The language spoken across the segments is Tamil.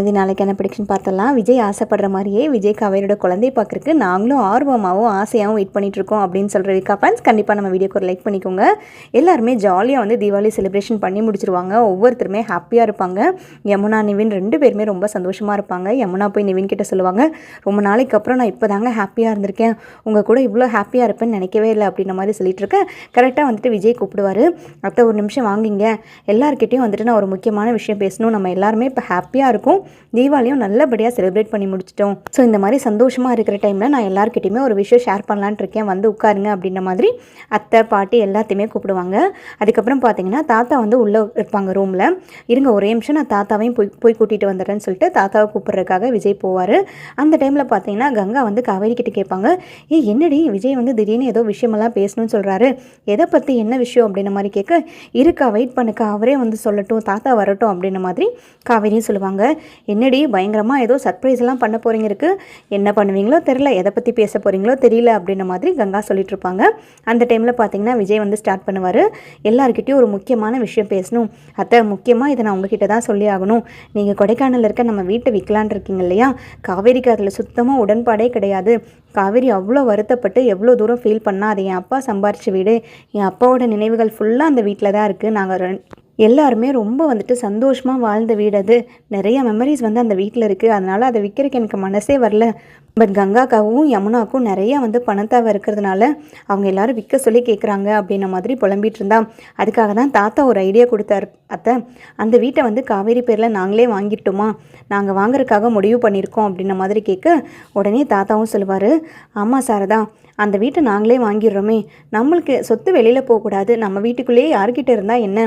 இது நாளைக்கான ப்ரெடிக்ஷன் பார்த்தலாம். விஜய் ஆசைப்படுற மாதிரியே விஜய் காவேரியோட குழந்தைய பார்க்குறக்கு நாங்களும் ஆர்வமாகவும் ஆசையாகவும் வெயிட் பண்ணிகிட்ருக்கோம் அப்படின்னு சொல்கிற விகா ஃபேன்ஸ் கண்டிப்பாக நம்ம வீடியோக்கு ஒரு லைக் பண்ணிக்கோங்க. எல்லாருமே ஜாலியாக வந்து தீபாவளி செலிப்ரேஷன் பண்ணி முடிச்சிருவாங்க. ஒவ்வொருத்தருமே ஹாப்பியாக இருப்பாங்க. யமுனா நிவின் 2 பேருமே ரொம்ப சந்தோஷமாக இருப்பாங்க. யமுனா போய் நிவின் கிட்ட சொல்லுவாங்க, ரொம்ப நாளைக்கு அப்புறம் நான் இப்போ தாங்க ஹாப்பியாக இருந்திருக்கேன், உங்கள் கூட இவ்வளோ ஹாப்பியாக இருப்பேன்னு நினைக்கவே இல்லை அப்படின்ற மாதிரி சொல்லிட்டு இருக்கேன். கரெக்டாக வந்துட்டு விஜய் கூப்பிடுவார். அத்தை ஒரு நிமிஷம் வாங்கிங்க, எல்லாருக்கிட்டையும் வந்துட்டு நான் ஒரு முக்கியமான விஷயம் பேசணும். நம்ம எல்லாருமே இப்போ ஹாப்பியாக இருக்கும், தீபாவளியும் நல்லபடியாக செலிப்ரேட் பண்ணி முடிச்சிட்டோம். ஸோ இந்த மாதிரி சந்தோஷமாக இருக்கிற டைமில் நான் எல்லாருக்கிட்டையுமே ஒரு விஷயம் ஷேர் பண்ணலான்ட்டு இருக்கேன், வந்து உட்காருங்க அப்படின்ற மாதிரி அத்தை பாட்டி எல்லாத்தையுமே கூப்பிடுவாங்க. அதுக்கப்புறம் பார்த்தீங்கன்னா தாத்தா வந்து உள்ளே இருப்பாங்க ரூமில். இருங்க ஒரே நிமிஷம், நான் தாத்தாவையும் போய் கூட்டிகிட்டு வந்துடுறேன்னு சொல்லிட்டு தாத்தாவை கூப்பிட்றதுக்காக விஜய் போவார். அந்த டைமில் பார்த்தீங்கன்னா கங்கா வந்து காவேரி கிட்ட கேட்பாங்க, என்னடி விஜய் வந்து திடீர்னு ஏதோ விஷயமெல்லாம் பேசணும்னு சொல்கிறாரு, எதை பற்றி என்ன விஷயம் அப்படின்ற மாதிரி கேட்க, இருக்கா வெயிட் பண்ணுக்கா, அவரே வந்து சொல்லட்டும், தாத்தா வரட்டும் அப்படின்ற மாதிரி காவேரியும் சொல்லுவாங்க. என்னடி பயங்கரமாக ஏதோ சர்ப்ரைஸ் எல்லாம் பண்ண போகிறீங்க இருக்குது, என்ன பண்ணுவீங்களோ தெரியல, எதை பற்றி பேச போகிறீங்களோ தெரியல அப்படின்ற மாதிரி கங்கா சொல்லிட்டு இருப்பாங்க. அந்த டைமில் பார்த்தீங்கன்னா விஜய் வந்து ஸ்டார்ட் பண்ணுவார். எல்லாருக்கிட்டையும் ஒரு முக்கியமான விஷயம் பேசணும் அத்தை, முக்கியமாக இதை நான் உங்ககிட்ட தான் சொல்லி ஆகணும். நீங்கள் கொடைக்கானலில் இருக்க நம்ம வீட்டை விற்கலான் இருக்கீங்க இல்லையா, காவேரிக்கு அதில் சுத்தமாக உடன்பாடே கிடையாது. காவேரி அவ்வளோ வருத்தப்பட்டு எவ்வளோ தூரம் ஃபீல் பண்ணால் அது என் அப்பா சம்பாரித்த வீடு, என் அப்பாவோட நினைவுகள் ஃபுல்லாக அந்த வீட்டில் தான் இருக்குது, நாங்கள் எல்லாருமே ரொம்ப வந்துட்டு சந்தோஷமாக வாழ்ந்த வீடு, அது நிறைய மெமரிஸ் வந்து அந்த வீட்டில் இருக்குது, அதனால் அதை விற்கிறதுக்கு எனக்கு மனசே வரல. பட் கங்காக்காவும் யமுனாவுக்கும் நிறையா வந்து பணத்தாவை இருக்கிறதுனால அவங்க எல்லோரும் விற்க சொல்லி கேட்குறாங்க அப்படின்ன மாதிரி புலம்பிகிட்டு இருந்தா. அதுக்காக தான் தாத்தா ஒரு ஐடியா கொடுத்தாரு, அத்தை அந்த வீட்டை வந்து காவேரி பேரில் நாங்களே வாங்கிட்டோமா, நாங்கள் வாங்குறதுக்காக முடிவு பண்ணியிருக்கோம் அப்படின்ன மாதிரி கேட்க, உடனே தாத்தாவும் சொல்லுவார், ஆமாம் சாரதா, அந்த வீட்டை நாங்களே வாங்கிடுறோமே, நம்மளுக்கு சொத்து வெளியில் போகக்கூடாது, நம்ம வீட்டுக்குள்ளேயே யார்கிட்ட இருந்தால் என்ன,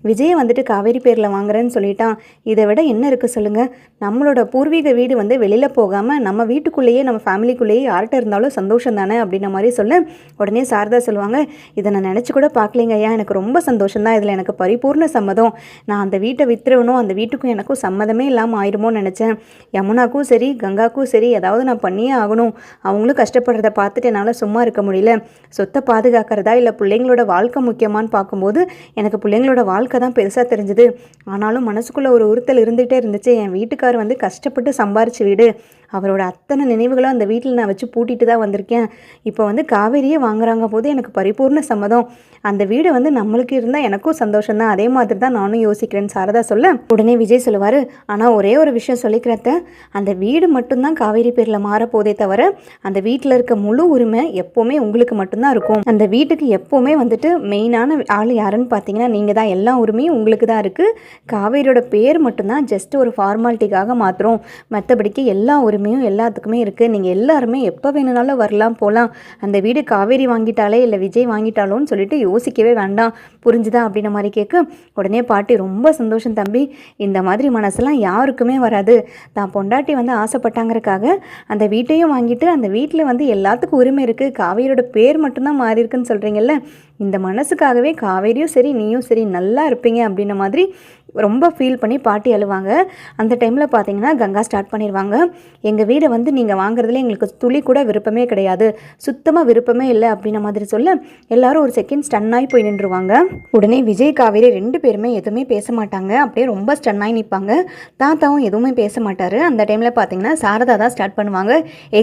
விஜயை வந்துட்டு காவேரி பேரில் வாங்குறேன்னு சொல்லிட்டான், இதை விட என்ன இருக்குது சொல்லுங்கள், நம்மளோட பூர்வீக வீடு வந்து வெளியில் போகாமல் நம்ம வீட்டுக்குள்ளேயே நம்ம ஃபேமிலிக்குள்ளேயே யார்கிட்ட இருந்தாலும் சந்தோஷம் தானே அப்படின்ற மாதிரி சொல்ல, உடனே சாரதா சொல்லுவாங்க, இதை நான் நினச்சி கூட பார்க்கலைங்க ஐயா, எனக்கு ரொம்ப சந்தோஷம் தான், இதில் எனக்கு பரிபூர்ண சம்மதம், நான் அந்த வீட்டை விற்றுறணும், அந்த வீட்டுக்கும் எனக்கும் சம்மதமே இல்லாமல் ஆயிடுமோன்னு நினச்சேன். யமுனாக்கும் சரி கங்காக்கும் சரி ஏதாவது நான் பண்ணியே ஆகணும், அவங்களும் கஷ்டப்படுறத பார்த்துட்டு என்னால் சும்மா இருக்க முடியல, சொத்தை பாதுகாக்கிறதா இல்லை பிள்ளைங்களோட வாழ்க்கை முக்கியமானு பார்க்கும்போது எனக்கு பிள்ளைங்களோட வாழ்க்கை தான் பெருசாக தெரிஞ்சுது. ஆனாலும் மனசுக்குள்ளே ஒரு உறுத்தல் இருந்துகிட்டே இருந்துச்சு, என் வீட்டுக்கார் வந்து கஷ்டப்பட்டு சம்பாரிச்சு வீடு, அவரோட அத்தனை நினைவுகளும் அந்த வீட்டில் நான் வச்சு பூட்டிட்டு தான் வந்திருக்கேன். இப்போ வந்து காவேரியே வாங்குறாங்க போது எனக்கு பரிபூர்ண சம்மதம், அந்த வீடு வந்து நம்மளுக்கு இருந்தால் எனக்கும் சந்தோஷம் தான், அதே மாதிரி தான் நானும் யோசிக்கிறேன்னு சாரதா சொல்ல, உடனே விஜய் சொல்லுவார், ஆனால் ஒரே ஒரு விஷயம் சொல்லிக்கிறத, அந்த வீடு மட்டும்தான் காவேரி பேரில் மாறப்போதே தவிர அந்த வீட்டில் இருக்க முழு உரிமை எப்போவுமே உங்களுக்கு மட்டும்தான் இருக்கும். அந்த வீட்டுக்கு எப்போவுமே வந்துட்டு மெயினான ஆள் யாருன்னு பார்த்தீங்கன்னா நீங்கள் தான், எல்லா உரிமையும் உங்களுக்கு தான் இருக்குது. காவேரியோட பேர் மட்டும்தான் ஜஸ்ட் ஒரு ஃபார்மாலிட்டிக்காக மாத்திரம், மற்றபடிக்கு எல்லா உரிமையும் எல்லாத்துக்குமே இருக்குது. நீங்கள் எல்லாருமே எப்போ வேணுனாலும் வரலாம் போகலாம். அந்த வீடு காவேரி வாங்கிட்டாலே இல்லை விஜய் வாங்கிட்டாலோன்னு சொல்லிட்டு யோசிக்கவே வேண்டாம், புரிஞ்சுதா அப்படின்ற மாதிரி கேட்க, உடனே பாட்டி ரொம்ப சந்தோஷம் தம்பி, இந்த மாதிரி மனசெல்லாம் யாருக்குமே வராது, தான் பொண்டாட்டி வந்து ஆசைப்பட்டாங்கிறதுக்காக அந்த வீட்டையும் வாங்கிட்டு அந்த வீட்டில் வந்து எல்லாத்துக்கும் உரிமை இருக்குது, காவேரியோட பேர் மட்டும்தான் மாறி இருக்குன்னு சொல்கிறீங்கல்ல, இந்த மனசுக்காகவே காவேரியும் சரி நீயும் சரி நல்லா இருப்பீங்க அப்படின்ன மாதிரி ரொம்ப ஃபீல் பண்ணி பாட்டி அழுவாங்க. அந்த டைமில் பார்த்தீங்கன்னா கங்கா ஸ்டார்ட் பண்ணிடுவாங்க, எங்கள் வீடை வந்து நீங்கள் வாங்குறதுல எங்களுக்கு துளி கூட விருப்பமே கிடையாது, சுத்தமாக விருப்பமே இல்லை அப்படின்ன மாதிரி சொல்ல, எல்லாரும் ஒரு செகண்ட் ஸ்டன்னாகி போய் நின்றுவாங்க. உடனே விஜய் காவேரி 2 பேருமே எதுவுமே பேச மாட்டாங்க, அப்படியே ரொம்ப ஸ்டன்னாகி நிற்பாங்க. தாத்தாவும் எதுவுமே பேச மாட்டார். அந்த டைமில் பார்த்தீங்கன்னா சாரதா தான் ஸ்டார்ட் பண்ணுவாங்க,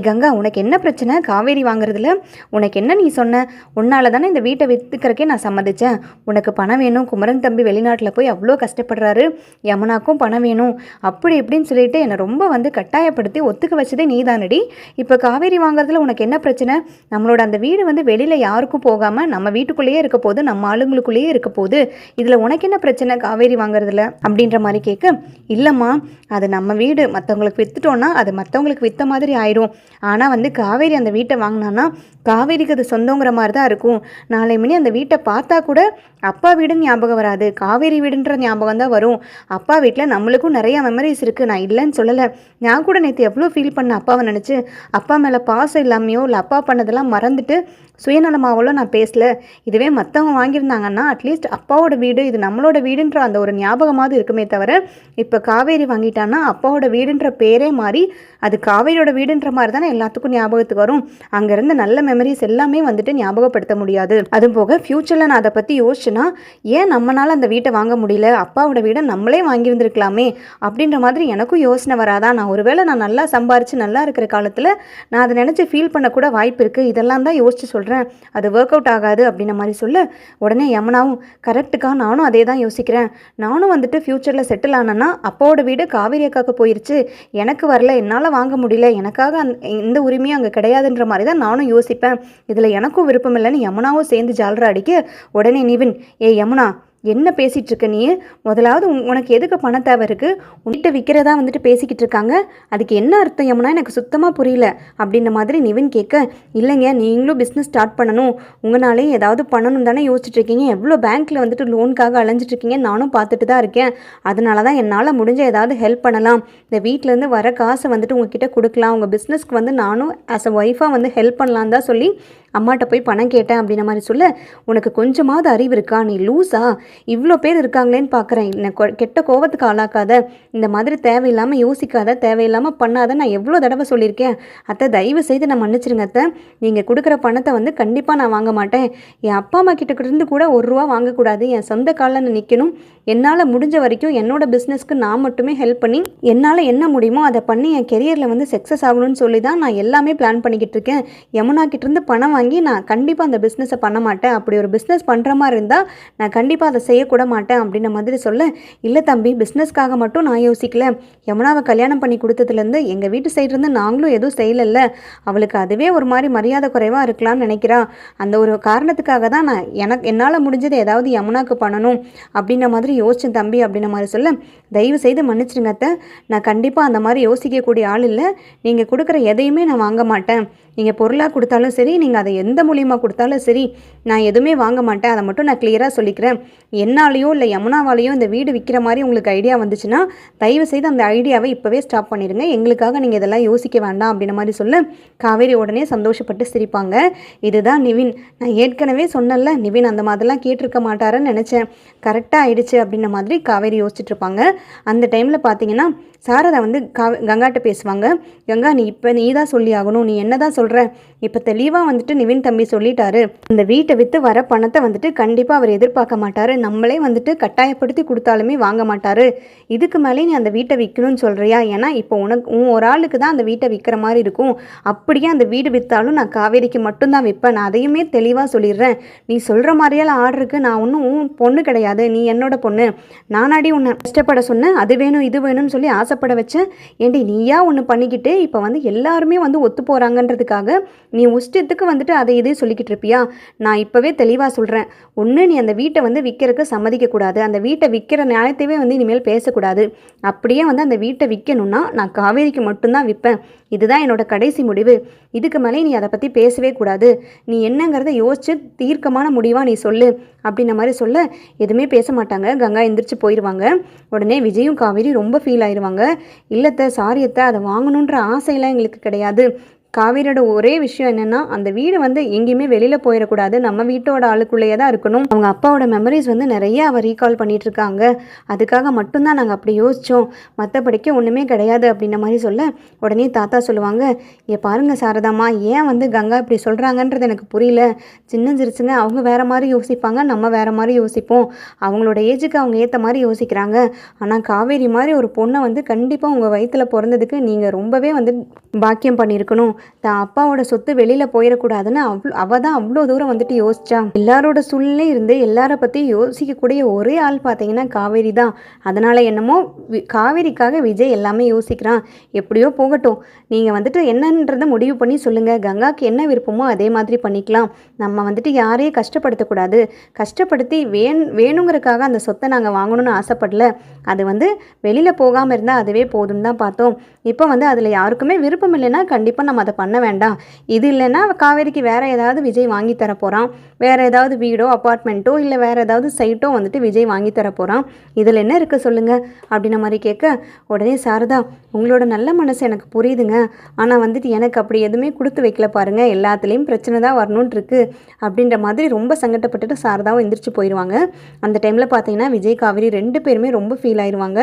கங்கா உனக்கு என்ன பிரச்சனை, காவேரி வாங்குறதுல உனக்கு என்ன, நீ சொன்ன உன்னால தானே இந்த வீட்டை விற்றுக்கிறக்கே நான் சம்மதிச்சேன், உனக்கு பணம் வேணும், குமரன் தம்பி வெளிநாட்டில் போய் அவ்வளோ கஷ்டப்படுறாரு, யமுனாக்கும் பணம் வேணும், அப்படி இப்படின்னு சொல்லிட்டு என்னை ரொம்ப வந்து கட்டாயப்படுத்தி ஒத்துக்க வச்சதே நீ தானடி, இப்போ காவேரி வாங்குறதுல உனக்கு என்ன பிரச்சனை, நம்மளோட அந்த வீடு வந்து வெளியில் யாருக்கும் போகாமல் நம்ம வீட்டுக்குள்ளேயே இருக்க போது, நம்ம ஆளுங்களுக்குள்ளேயே இருக்க போது, இதில் உனக்கு என்ன பிரச்சனை காவேரி வாங்குறதுல அப்படின்ற மாதிரி கேட்க, இல்லைம்மா அது நம்ம வீடு, மற்றவங்களுக்கு விற்றுட்டோன்னா அது மற்றவங்களுக்கு விற்ற மாதிரி ஆயிரும், ஆனால் வந்து காவேரி அந்த வீட்டை வாங்கினான்னா காவேரிக்கு அது சொந்தங்கிற மாதிரி தான் இருக்கும், நாளை மணி அந்த வீட்டை பார்த்தா கூட அப்பா வீடுன்னு ஞாபகம் வராது, காவேரி வீடுன்ற ஞாபகம் தான் வரும், அப்பா வீட்டில் நம்மளுக்கும் நிறையா மெமரிஸ் இருக்குது, நான் இல்லைன்னு சொல்லலை, நான் கூட நேற்று எவ்வளோ ஃபீல் பண்ண அப்பாவை நினச்சி, அப்பா மேலே பாசம் இல்லாமையோ இல்லை அப்பா பண்ணதெல்லாம் மறந்துட்டு சுயநலமாவளோ நான் பேசல. இதுவே மற்றவங்க வாங்கியிருந்தாங்கன்னா அட்லீஸ்ட் அப்பாவோட வீடு இது நம்மளோட வீடுன்ற அந்த ஒரு ஞாபகமாவது இருக்குமே தவிர, இப்போ காவேரி வாங்கிட்டான்னா அப்பாவோட வீடுன்ற பேரே மாறி அது காவேரியோட வீடுன்ற மாதிரி தானே எல்லாத்துக்கும் ஞாபகத்துக்கு வரும். அங்கேருந்து நல்ல மெமரிஸ் எல்லாமே வந்துட்டு ஞாபகப்படுத்த முடியாது. அதுவும் போக ஃப்யூச்சரில் நான் அதை பற்றி யோசிச்சுன்னா ஏன் நம்மளால் அந்த வீட்டை வாங்க முடியல, அப்பாவோட வீடை நம்மளே வாங்கியிருந்துருக்கலாமே அப்படின்ற மாதிரி எனக்கும் யோசனை வராதா? நான் ஒருவேளை நான் நல்லா சம்பாரித்து நல்லா இருக்கிற காலத்தில் நான் அதை நினச்சி ஃபீல் பண்ணக்கூட வாய்ப்பு இருக்குது. இதெல்லாம் தான் யோசிச்சு சொல்கிறேன், அது ஒர்க் அவுட் ஆகாது அப்படின்ற மாதிரி சொல்ல உடனே யமுனாவும் கரெக்டுக்கா, நானும் அதே தான் யோசிக்கிறேன். நானும் வந்துட்டு ஃப்யூச்சரில் செட்டில் ஆனேன்னா அப்பாவோட வீடு காவேரி அக்காவுக்கு போயிடுச்சு, எனக்கு வரல, என்னால் வாங்க முடியல, எனக்காக இந்த உரிமையும் அங்கே கிடையாதுன்ற மாதிரி தான் நானும் யோசிப்பேன். இதில் எனக்கும் விருப்பம் இல்லைன்னு யமுனாவும் சேர்ந்து ஜாலரா அடிக்க உடனே நிவின், ஏ யமுனா என்ன பேசிகிட்டு இருக்க நீ? முதலாவது உனக்கு எதுக்கு பண தேவை இருக்குது? உன்கிட்ட விற்கிறதா வந்துட்டு பேசிக்கிட்டு இருக்காங்க, அதுக்கு என்ன அர்த்தம் யமுனா? எனக்கு சுத்தமாக புரியல அப்படின்ற மாதிரி நிவின் கேட்க, இல்லைங்க நீங்களும் பிஸ்னஸ் ஸ்டார்ட் பண்ணணும், உங்களாலே ஏதாவது பண்ணணும் தானே யோசிச்சுட்டு இருக்கீங்க, எவ்வளோ பேங்க்கில் வந்துட்டு லோனுக்காக அலைஞ்சிட்டு இருக்கீங்க, நானும் பார்த்துட்டு தான் இருக்கேன். அதனால தான் என்னால் முடிஞ்ச ஏதாவது ஹெல்ப் பண்ணலாம், இந்த வீட்டிலேருந்து வர காசை வந்துட்டு உங்ககிட்ட கொடுக்கலாம், உங்கள் பிஸ்னஸ்க்கு வந்து நானும் ஆஸ் அ ஒய்ஃபாக வந்து ஹெல்ப் பண்ணலான் தான் சொல்லி அம்மாட்ட போய் பணம் கேட்டேன் அப்படின்ற மாதிரி சொல்ல, உனக்கு கொஞ்சமாவது அறிவு இருக்கா? நீ லூஸா? இவ்வளோ பேர் இருக்காங்களேன்னு பார்க்குறேன், என்னை கெட்ட கோவத்துக்கு ஆளாக்காத, இந்த மாதிரி தேவையில்லாமல் யோசிக்காத, தேவையில்லாமல் பண்ணாத, நான் எவ்வளோ தடவை சொல்லியிருக்கேன். அத்தை தயவு செய்து நான் மன்னிச்சிருங்க அத்தை, நீங்கள் கொடுக்குற பணத்தை வந்து கண்டிப்பாக நான் வாங்க மாட்டேன். என் அப்பா அம்மா கிட்ட இருந்து கூட ₹1 வாங்கக்கூடாது, என் சொந்த காலில் நான் நிற்கணும். என்னால் முடிஞ்ச வரைக்கும் என்னோட பிஸ்னஸ்க்கு நான் மட்டுமே ஹெல்ப் பண்ணி என்னால் என்ன முடியுமோ அதை பண்ணி என் கெரியரில் வந்து சக்ஸஸ் ஆகணும்னு சொல்லி தான் நான் எல்லாமே பிளான் பண்ணிக்கிட்டு இருக்கேன். யமுனா கிட்டேருந்து பணம் வாங்கி நான் கண்டிப்பாக அந்த பிஸ்னஸை பண்ண மாட்டேன். அப்படி ஒரு பிஸ்னஸ் பண்ணுற மாதிரி இருந்தால் நான் கண்டிப்பாக அதை செய்யக்கூட மாட்டேன் அப்படின்ற மாதிரி சொல்ல, இல்லை தம்பி பிஸ்னஸ்க்காக மட்டும் நான் யோசிக்கல, யமுனாவை கல்யாணம் பண்ணி கொடுத்ததுலேருந்து எங்கள் வீட்டு சைட்லேருந்து நாங்களும் எதுவும் செய்யலைல்ல, அவளுக்கு அதுவே ஒரு மாதிரி மரியாதை குறைவாக இருக்கலாம்னு நினைக்கிறா. அந்த ஒரு காரணத்துக்காக தான் நான் என்னால் முடிஞ்சது ஏதாவது யமுனாவுக்கு பண்ணணும் அப்படின்ற மாதிரி யோசிச்சேன் தம்பி அப்படின்ற மாதிரி சொல்ல, தயவு செய்து மன்னிச்சிடுங்க அத்தை, நான் கண்டிப்பாக அந்த மாதிரி யோசிக்கக்கூடிய ஆள் இல்லை. நீங்கள் கொடுக்குற எதையுமே நான் வாங்க மாட்டேன். நீங்கள் பொருளாக கொடுத்தாலும் சரி, நீங்கள் அதை எந்த மூலியமாக கொடுத்தாலும் சரி, நான் எதுவுமே வாங்க மாட்டேன். அதை மட்டும் நான் கிளியராக சொல்லிக்கிறேன். என்னாலேயோ இல்லை யமுனாவாலேயோ இந்த வீடு விற்கிற மாதிரி உங்களுக்கு ஐடியா வந்துச்சுன்னா தயவு செய்து அந்த ஐடியாவை இப்போவே ஸ்டாப் பண்ணிடுங்க. எங்களுக்காக நீங்கள் இதெல்லாம் யோசிக்க வேண்டாம் அப்படின்ற மாதிரி சொல்ல, காவேரி உடனே சந்தோஷப்பட்டு சிரிப்பாங்க. இதுதான் நிவின். நான் ஏற்கனவே சொன்னல, நிவின் அந்த மாதிரிலாம் கேட்டிருக்க மாட்டாருன்னு நினச்சேன். கரெக்டாக ஆயிடுச்சு அப்படின்ற மாதிரி காவேரி யோசிச்சுட்டு இருப்பாங்க. அந்த டைமில் பார்த்தீங்கன்னா சாரதா வந்து கங்காட்ட பேசுவாங்க. கங்கா நீ தான் சொல்லி ஆகணும், நீ என்ன தான் சொல்கிற? இப்போ தெளிவாக வந்துட்டு நிவின் தம்பி சொல்லிட்டாரு, அந்த வீட்டை விற்று வர பணத்தை வந்துட்டு கண்டிப்பாக அவர் எதிர்பார்க்க மாட்டார், நம்மளே வந்துட்டு கட்டாயப்படுத்தி கொடுத்தாலுமே வாங்க மாட்டார். இதுக்கு மேலே நீ அந்த வீட்டை விற்கணும்னு சொல்கிறியா? ஏன்னா இப்போ உன் ஒரு ஆளுக்கு தான் அந்த வீட்டை விற்கிற மாதிரி இருக்கும். அப்படியே அந்த வீடு விற்றாலும் நான் காவேரிக்கு மட்டும்தான் விற்பேன், நான் அதையுமே தெளிவாக சொல்லிடுறேன். நீ சொல்கிற மாதிரியால் ஆர்டருக்கு நான் ஒன்றும் பொண்ணு கிடையாது, நீ என்னோட பொண்ணு. நானாடி உன்னை கஷ்டப்பட சொன்னேன், அது வேணும் இது வேணும்னு சொல்லி ஆசைப்பட வச்சேன். ஏண்டி நீயா ஒன்று பண்ணிக்கிட்டு இப்போ வந்து எல்லாருமே வந்து ஒத்து போகிறாங்கன்றதுக்காக நீ உஷ்டத்துக்கு வந்துட்டு அதை இதே சொல்லிக்கிட்டு இருப்பியா? நான் இப்போவே தெளிவாக சொல்கிறேன், ஒன்று நீ அந்த வீட்டை வந்து விற்கிறதுக்கு சம்மதிக்கக்கூடாது, அந்த வீட்டை விற்கிற நியாயத்தையே வந்து இனிமேல் பேசக்கூடாது. அப்படியே வந்து அந்த வீட்டை விற்கணும்னா நான் காவேரிக்கு மட்டும்தான் விற்பேன். இதுதான் என்னோட கடைசி முடிவு. இதுக்கு மேலே நீ அதை பற்றி பேசவே கூடாது. நீ என்னங்கிறத யோசிச்சு தீர்க்கமான முடிவாக நீ சொல்லு அப்படின்ற மாதிரி சொல்ல, எதுவுமே பேச மாட்டாங்க. கங்கா எந்திரிச்சு போயிடுவாங்க. உடனே விஜயும் காவேரி ரொம்ப ஃபீல் ஆயிடுவாங்க. இல்லத்தை சாரியத்தை அதை வாங்கணுன்ற ஆசையெல்லாம் எங்களுக்கு கிடையாது. காவேரியோட ஒரே விஷயம் என்னென்னா, அந்த வீடு வந்து எங்கேயுமே வெளியில் போயிடக்கூடாது, நம்ம வீட்டோட ஆளுக்குள்ளேயே தான் இருக்கணும். அவங்க அப்பாவோட மெமரிஸ் வந்து நிறைய அவள் ரீகால் பண்ணிகிட்ருக்காங்க, அதுக்காக மட்டும்தான் நாங்கள் அப்படி யோசித்தோம், மற்றபடிக்கு ஒன்றுமே கிடையாது அப்படின்ற மாதிரி சொல்ல, உடனே தாத்தா சொல்லுவாங்க, இங்கே பாருங்கள் சாரதாம்மா, ஏன் வந்து கங்கா இப்படி சொல்கிறாங்கன்றது எனக்கு புரியல. சின்ன சிரிச்சுங்க, அவங்க வேறு மாதிரி யோசிப்பாங்க, நம்ம வேறு மாதிரி யோசிப்போம். அவங்களோட ஏஜுக்கு அவங்க ஏற்ற மாதிரி யோசிக்கிறாங்க. ஆனால் காவேரி மாதிரி ஒரு பொண்ணை வந்து கண்டிப்பாக உங்கள் வயிற்றில் பிறந்ததுக்கு நீங்கள் ரொம்பவே வந்து பாக்கியம் பண்ணியிருக்கணும். தான் அப்பாவோட சொத்து வெளியில் போயிடக்கூடாதுன்னு அவள் தான் அவ்வளோ தூரம் வந்துட்டு யோசிச்சா. எல்லாரோட சூழ்நிலை இருந்து எல்லாரை பற்றி யோசிக்கக்கூடிய ஒரே ஆள் பார்த்தீங்கன்னா காவேரி தான். அதனால் என்னமோ காவேரிக்காக விஜய் எல்லாமே யோசிக்கிறான். எப்படியோ போகட்டும், நீங்கள் வந்துட்டு என்னன்றதை முடிவு பண்ணி சொல்லுங்கள். கங்காவுக்கு என்ன விருப்பமோ அதே மாதிரி பண்ணிக்கலாம். நம்ம வந்துட்டு யாரையும் கஷ்டப்படுத்தக்கூடாது. கஷ்டப்படுத்தி வேணுங்கிறதுக்காக அந்த சொத்தை நாங்கள் வாங்கணும்னு ஆசைப்படல. அது வந்து வெளியில் போகாமல் இருந்தால் அதுவே போதும்னு தான் பார்த்தோம். இப்போ வந்து அதில் யாருக்குமே விருப்பம் இல்லைன்னா கண்டிப்பாக நம்ம அதை அதை பண்ண வேண்டாம். இது இல்லைன்னா காவேரிக்கு வேறு ஏதாவது விஜய் வாங்கி தர போகிறான். வேறு ஏதாவது வீடோ அப்பார்ட்மெண்ட்டோ இல்லை வேறு ஏதாவது சைட்டோ வந்துட்டு விஜய் வாங்கி தர போகிறான். இதில் என்ன இருக்குது சொல்லுங்கள் அப்படின்ன மாதிரி கேட்க, உடனே சாரதா, உங்களோட நல்ல மனசு எனக்கு புரியுதுங்க. ஆனால் வந்துட்டு எனக்கு அப்படி எதுவுமே கொடுத்து வைக்கல பாருங்கள், எல்லாத்துலேயும் பிரச்சனை தான் வரணுன்ட்டு இருக்கு அப்படின்ற மாதிரி ரொம்ப சங்கடப்பட்டுட்டு சாரதாவும் எந்திரிச்சு போயிடுவாங்க. அந்த டைமில் பார்த்தீங்கன்னா விஜய் காவேரி 2 பேருமே ரொம்ப ஃபீல் ஆயிடுவாங்க.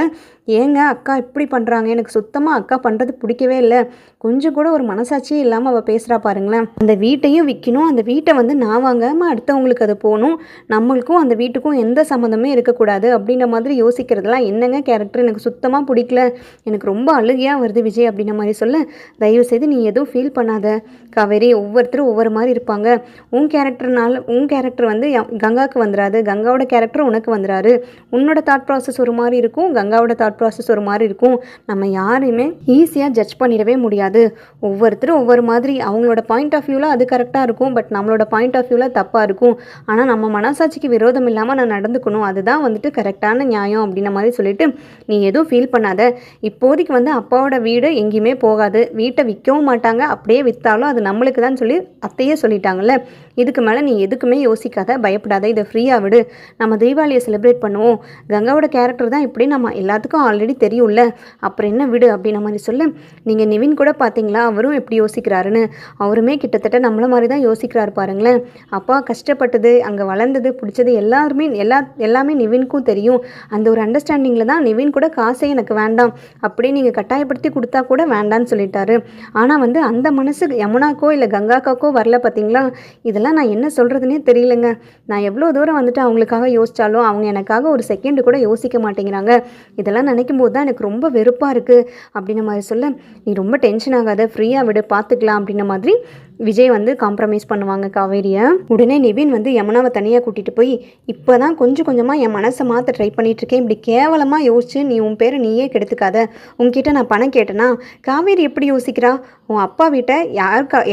ஏங்க அக்கா இப்படி பண்ணுறாங்க, எனக்கு சுத்தமாக அக்கா பண்ணுறது பிடிக்கவே இல்லை, கொஞ்சம் கூட ஒரு மனசாட்சியே இல்லாமல் அவள் பேசுகிறா பாருங்களேன். அந்த வீட்டையும் விற்கணும், அந்த வீட்டை வந்து நான் வாங்காமல் அடுத்தவங்களுக்கு அது போகணும், நம்மளுக்கும் அந்த வீட்டுக்கும் எந்த சம்மந்தமே இருக்கக்கூடாது அப்படின்ற மாதிரி யோசிக்கிறதுலாம் என்னங்க கேரக்டர், எனக்கு சுத்தமாக பிடிக்கல, எனக்கு ரொம்ப அழுகையாக வருது விஜய் அப்படின்ற மாதிரி சொல்ல, தயவுசெய்து நீ எதுவும் ஃபீல் பண்ணாத காவேரி, ஒவ்வொருத்தரும் ஒவ்வொரு மாதிரி இருப்பாங்க. உன் கேரக்டர் வந்து கங்காவுக்கு வந்துடாது, கங்காவோட கேரக்டர் உனக்கு வந்துடாரு. உன்னோட தாட் ப்ராசஸ் ஒரு மாதிரி இருக்கும், கங்காவோட தாட் ப்ராசஸ் ஒரு மாதிரி இருக்கும். நம்ம யாரையுமே ஈஸியாக ஜட்ஜ் பண்ணிடவே முடியாது. ஒவ்வொருத்தரும் ஒவ்வொரு மாதிரி, அவங்களோட பாயிண்ட் ஆஃப் வியூவில் அது கரெக்டாக இருக்கும், பட் நம்மளோட பாயிண்ட் ஆஃப் வியூவில் தப்பாக இருக்கும். ஆனால் நம்ம மனசாட்சிக்கு விரோதம் இல்லாமல் நான் நடந்துக்கணும், அதுதான் வந்துட்டு கரெக்டான நியாயம் அப்படின்ன மாதிரி சொல்லிட்டு, நீ எதுவும் ஃபீல் பண்ணாத. இப்போதைக்கு வந்து அப்பாவோட வீடு எங்கேயுமே போகாது, வீட்டை விற்கவும் மாட்டாங்க, அப்படியே விற்றாலும் அது நம்மளுக்கு தான் சொல்லி அத்தையே சொல்லிட்டாங்கல்ல. இதுக்கு மேலே நீ எதுக்குமே யோசிக்காத, பயப்படாத, இதை ஃப்ரீயாக விடு. நம்ம தீபாவளியை செலிப்ரேட் பண்ணுவோம். கங்காவோட கேரக்டர் தான் இப்படி நம்ம எல்லாத்துக்கும் ஆல்ரெடி தெரியும்ல, அப்புறம் என்ன விடு அப்படின்ன மாதிரி சொல்ல, நீங்கள் நிவின் கூட பார்த்தீங்களா அவரும் எப்படி யோசிக்கிறாருன்னு, அவருமே கிட்டத்தட்ட நம்மள மாதிரி தான் யோசிக்கிறாரு பாருங்களேன். அப்பா கஷ்டப்பட்டது, அங்கே வளர்ந்தது, பிடிச்சது எல்லாமே நிவினுக்கும் தெரியும். அந்த ஒரு அண்டர்ஸ்டாண்டிங்கில் தான் நிவின் கூட காசே எனக்கு வேண்டாம் அப்படியே நீங்கள் கட்டாயப்படுத்தி கொடுத்தா கூட வேண்டான்னு சொல்லிட்டாரு. ஆனால் வந்து அந்த மனசு யமுனாக்கோ இல்லை கங்காக்காக்கோ வரல பார்த்தீங்களா. இதெல்லாம் நான் என்ன சொல்கிறதுனே தெரியலங்க. நான் எவ்வளோ தூரம் வந்துட்டு அவங்களுக்காக யோசித்தாலும் அவங்க எனக்காக ஒரு செகண்டு கூட யோசிக்க மாட்டேங்கிறாங்க. இதெல்லாம் நினைக்கும் போது தான் எனக்கு ரொம்ப வெறுப்பாக இருக்குது அப்படின்ன மாதிரி சொல்ல, நீ ரொம்ப டென்ஷன் ஆகாத, ஃப்ரீயாக விடு, பார்த்துக்கலாம் அப்படின்ன மாதிரி விஜய் வந்து காம்ப்ரமைஸ் பண்ணுவாங்க காவேரியை. உடனே நிவின் வந்து யமுனாவை தனியாக கூட்டிகிட்டு போய், இப்போ தான் கொஞ்சம் கொஞ்சமாக என் மனசை மாற்ற ட்ரை பண்ணிகிட்ருக்கேன், இப்படி கேவலமாக யோசிச்சு நீ உன் பேரை நீயே கெடுத்துக்காத. உன்கிட்ட நான் பணம் கேட்டேன்னா காவேரி எப்படி யோசிக்கிறா, உன் அப்பா வீட்டை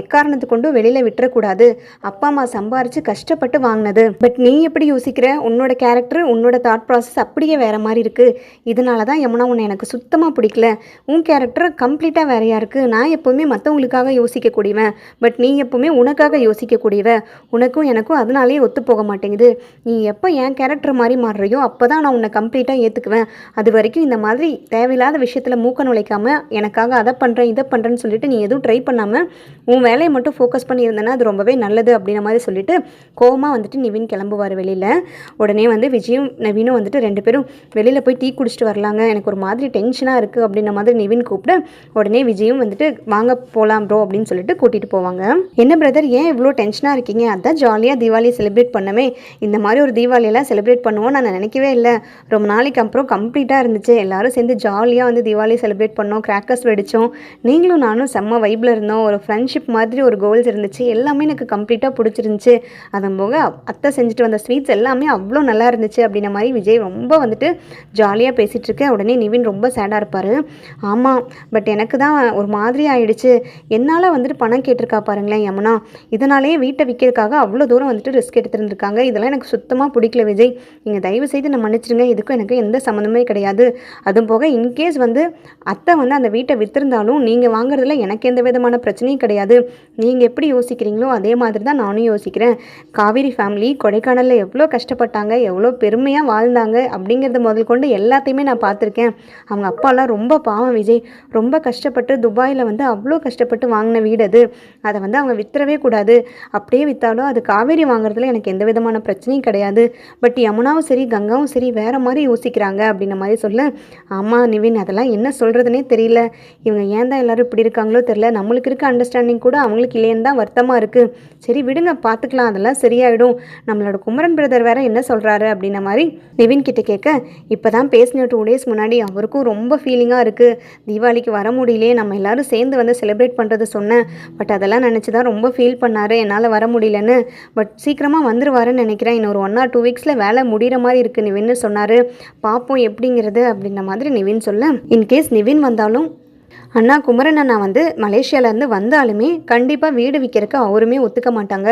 எக்காரணத்து கொண்டும் வெளியில் விட்டுறக்கூடாது, அப்பா அம்மா சம்பாரித்து கஷ்டப்பட்டு வாங்கினது. பட் நீ எப்படி யோசிக்கிற, உன்னோட கேரக்டர் உன்னோட தாட் ப்ராசஸ் அப்படியே வேறு மாதிரி இருக்குது. இதனால தான் யமுனா உன்னை எனக்கு சுத்தமாக பிடிக்கல. உன் கேரக்டர் கம்ப்ளீட்டாக வேறையாக இருக்குது. நான் எப்போவுமே மற்றவங்களுக்காக யோசிக்கக்கூடியவன், பட் நீ எப்பவுமே உனக்காக யோசிக்கக்கூடியவ. உனக்கும் எனக்கும் அதனாலேயே ஒத்து போக மாட்டேங்குது. நீ எப்போ என் கேரக்டர் மாதிரி மாறுறியோ அப்போ தான் நான் உன்னை கம்ப்ளீட்டாக ஏற்றுக்குவேன். அது வரைக்கும் இந்த மாதிரி தேவையில்லாத விஷயத்தில் மூக்க நுழைக்காமல் எனக்காக அதை பண்ணுறேன் இதை பண்ணுறேன்னு சொல்லிட்டு நீ எதுவும் ட்ரை பண்ணாமல் உன் வேலையை மட்டும் ஃபோக்கஸ் பண்ணியிருந்தேன்னா அது ரொம்பவே நல்லது அப்படின்ற மாதிரி சொல்லிட்டு கோவமாக வந்துட்டு நிவின் கிளம்புவார் வெளியில். உடனே வந்து விஜயும் நவீனும் வந்துட்டு 2 பேரும் வெளியில் போய் டீ குடிச்சிட்டு வரலாங்க, எனக்கு ஒரு மாதிரி டென்ஷனாக இருக்குது அப்படின்ற மாதிரி நிவின் கூப்பிட்டு, உடனே விஜயும் வந்துட்டு வாங்க போகலாம் ப்ரோ அப்படின்னு சொல்லிட்டு கூட்டிகிட்டு போவாங்க. என்ன பிரதர் ஏன் இவ்வளோ டென்ஷனாக இருக்கீங்க, அதான் ஜாலியாக தீபாவளி செலிப்ரேட் பண்ணவே, இந்த மாதிரி ஒரு தீபாவளியெல்லாம் செலிப்ரேட் பண்ணுவோம் நான் நினைக்கவே இல்லை. ரொம்ப நாளைக்கு அப்புறம் கம்ப்ளீட்டாக இருந்துச்சு, எல்லோரும் சேர்ந்து ஜாலியாக வந்து தீபாவளி செலிப்ரேட் பண்ணோம், கிராக்கர்ஸ் வெடித்தோம், நீங்களும் நானும் செம்ம வைப்பில் இருந்தோம், ஒரு ஃப்ரெண்ட்ஷிப் மாதிரி ஒரு கோல்ஸ் இருந்துச்சு, எல்லாமே எனக்கு கம்ப்ளீட்டாக பிடிச்சிருந்துச்சு. அதன் போக அத்தை செஞ்சுட்டு வந்த ஸ்வீட்ஸ் எல்லாமே அவ்வளோ நல்லா இருந்துச்சு அப்படின்ன மாதிரி விஜய் ரொம்ப வந்துட்டு ஜாலியாக பேசிகிட்டு இருக்கேன். உடனே நிவின் ரொம்ப சேடாக இருப்பார். ஆமாம், பட் எனக்கு தான் ஒரு மாதிரி ஆயிடுச்சு, என்னால் வந்துட்டு பணம் கேட்டிருக்கா பாருங்களேன் யமுனா, இதனாலேயே வீட்டை விற்கிறதுக்காக அவ்வளோ தூரம் வந்துட்டு ரிஸ்க் எடுத்துருந்துருக்காங்க. இதெல்லாம் எனக்கு சுத்தமாக பிடிக்கல விஜய், நீங்கள் தயவு செய்து நான் மன்னிச்சிடுங்க, இதுக்கும் எனக்கு எந்த சம்மந்தமே கிடையாது. அதுவும் போக இன்கேஸ் வந்து அத்தை வந்து அந்த வீட்டை விற்றுருந்தாலும் நீங்கள் வாங்குறதுல எனக்கு எந்த விதமான பிரச்சனையும் கிடையாது. நீங்கள் எப்படி யோசிக்கிறீங்களோ அதே மாதிரி தான் நானும் யோசிக்கிறேன். காவேரி ஃபேமிலி கொடைக்கானலில் எவ்வளோ கஷ்டப்பட்டாங்க, எவ்வளோ பெருமையாக வாழ்ந்தாங்க அப்படிங்கிறத முதல் கொண்டு எல்லாத்தையுமே நான் பார்த்துருக்கேன். அவங்க அப்பாலாம் ரொம்ப பாவம் விஜய், ரொம்ப கஷ்டப்பட்டு துபாயில் வந்து அவ்வளோ கஷ்டப்பட்டு வாங்கின வீடு அது, அதை வந்து அவங்க வித்துறவே கூடாது. அப்படியே விற்றாலும் அது காவேரி வாங்குறதுல எனக்கு எந்த விதமான பிரச்சனையும் கிடையாது. பட் யமுனாவும் சரி கங்காவும் சரி வேறு மாதிரி யோசிக்கிறாங்க அப்படின்ன மாதிரி சொல்ல, ஆமாம் நிவின், அதெல்லாம் என்ன சொல்கிறதுனே தெரியல, இவங்க ஏன் தான் எல்லோரும் இப்படி இருக்காங்களோ தெரியல, நம்மளுக்கு இருக்க அண்டர்ஸ்டாண்டிங் கூட அவங்களுக்கு இல்லைன்னு தான் வருத்தமாக இருக்குது. சரி விடுங்க, பார்த்துக்கலாம், அதெல்லாம் சரியாயிடும். நம்மளோட குமரன் பிரதர் வேறு என்ன சொல்கிறாரு அப்படின்ன மாதிரி நிவின் கிட்ட கேட்க, இப்போ தான் பேசின 2 days முன்னாடி அவருக்கும் ரொம்ப ஃபீலிங்காக இருக்குது, தீபாவளிக்கு வர முடியலையே, நம்ம எல்லோரும் சேர்ந்து வந்து செலிப்ரேட் பண்ணுறது சொன்னேன், பட் அதெல்லாம் நினச்சி தான் ரொம்ப ஃபீல் பண்ணார், என்னால் வர முடியலன்னு. பட் சீக்கிரமாக வந்துருவாருன்னு நினைக்கிறேன், இன்னொரு 1 or 2 weeksல வேலை முடிகிற மாதிரி இருக்குது நிவின்னு சொன்னார், பார்ப்போம் எப்படிங்கிறது அப்படின்ற மாதிரி நிவின் சொல்ல, இன்கேஸ் நிவின் வந்தாலும் அண்ணா குமரன் அண்ணா வந்து மலேசியாவிலேருந்து வந்தாலுமே கண்டிப்பாக வீடு விற்கிறதுக்கு அவருமே ஒத்துக்க மாட்டாங்க.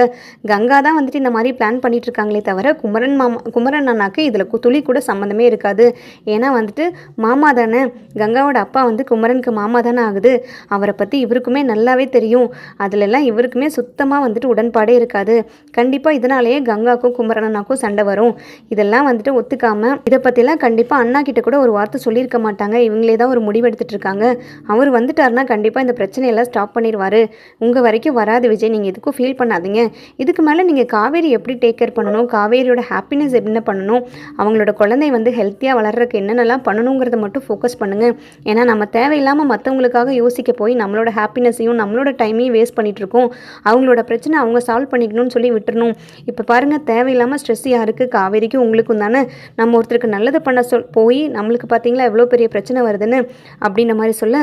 கங்கா தான் வந்துட்டு இந்த மாதிரி பிளான் பண்ணிட்டு இருக்காங்களே தவிர குமரன் அண்ணாக்கு இதில் துளி கூட சம்மந்தமே இருக்காது. ஏன்னா வந்துட்டு மாமா தானே, கங்காவோட அப்பா வந்து குமரனுக்கு மாமா தானே ஆகுது. அவரை பற்றி இவருக்குமே நல்லாவே தெரியும். அதிலெல்லாம் இவருக்குமே சுத்தமாக வந்துட்டு உடன்பாடே இருக்காது. கண்டிப்பாக இதனாலேயே கங்காவுக்கும் குமரன் அண்ணாக்கும் சண்டை வரும். இதெல்லாம் வந்துட்டு ஒத்துக்காம இதை பற்றிலாம் கண்டிப்பாக அண்ணா கிட்ட கூட ஒரு வார்த்தை சொல்லியிருக்க மாட்டாங்க. இவங்களே தான் ஒரு முடிவு எடுத்துட்டு இருக்காங்க. அவர் வந்துட்டாருன்னா கண்டிப்பாக இந்த பிரச்சனையெல்லாம் ஸ்டாப் பண்ணிடுவார். உங்கள் வரைக்கும் வராது விஜய், நீங்கள் எதுக்கும் ஃபீல் பண்ணாதீங்க. இதுக்கு மேலே நீங்கள் காவேரி எப்படி டேக் கேர் பண்ணணும், காவேரியோட ஹாப்பினஸ் என்ன பண்ணணும், அவங்களோட குழந்தை வந்து ஹெல்த்தியாக வளர்கிறதுக்கு என்னென்னலாம் பண்ணணுங்கிறத மட்டும் ஃபோக்கஸ் பண்ணுங்கள். ஏன்னா நம்ம தேவையில்லாமல் மற்றவங்களுக்காக யோசிக்க போய் நம்மளோட ஹாப்பினஸையும் நம்மளோட டைமையும் வேஸ்ட் பண்ணிகிட்ருக்கோம். அவங்களோட பிரச்சனை அவங்க சால்வ் பண்ணிக்கணும்னு சொல்லி விட்டுறணும். இப்போ பாருங்கள், தேவையில்லாமல் ஸ்ட்ரெஸ் யாருக்கு, காவேரிக்கும் உங்களுக்கும் தானே. நம்ம ஒருத்தருக்கு நல்லது பண்ண போய் நம்மளுக்கு பார்த்தீங்களா எவ்வளோ பெரிய பிரச்சனை வருதுன்னு அப்படின்ற மாதிரி சொல்ல,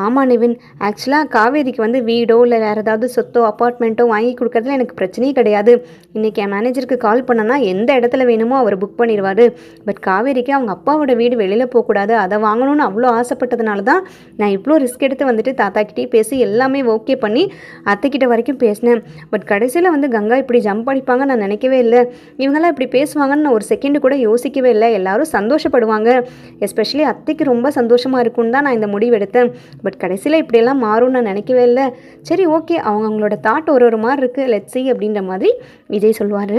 ஆமாம் நிவின், ஆக்சுவலாக காவேரிக்கு வந்து வீடோ இல்லை வேறு ஏதாவது சொத்தோ அப்பார்ட்மெண்ட்டோ வாங்கி கொடுக்கறதுல எனக்கு பிரச்சனையே கிடையாது. இன்றைக்கி என் மேனேஜருக்கு கால் பண்ணனா எந்த இடத்துல வேணுமோ அவர் புக் பண்ணிடுவார். பட் காவேரிக்கு அவங்க அப்பாவோட வீடு வெளியில் போகக்கூடாது, அதை வாங்கணும்னு அவ்வளோ ஆசைப்பட்டதுனால தான் நான் இவ்வளோ ரிஸ்க் எடுத்து வந்துட்டு தாத்தாக்கிட்டே பேசி எல்லாமே ஓகே பண்ணி அத்தைக்கிட்ட வரைக்கும் பேசினேன். பட் கடைசியில் வந்து கங்கா இப்படி ஜம்ப் அடிப்பாங்க நான் நினைக்கவே இல்லை. இவங்கெல்லாம் இப்படி பேசுவாங்கன்னு நான் ஒரு செகண்டு கூட யோசிக்கவே இல்லை. எல்லாரும் சந்தோஷப்படுவாங்க, எஸ்பெஷலி அத்தைக்கு ரொம்ப சந்தோஷமாக இருக்கும்னு தான் நான் இந்த முடிவு எடுத்தேன். பட் கடைசியில் இப்படியெல்லாம் மாறும்னு நான் நினைக்கவே இல்லை. சரி ஓகே, அவங்களோட தாட் ஒரு மாதிரி இருக்குது, லெட்ஸ் சீ அப்படின்ற மாதிரி விஜய் சொல்லுவார்.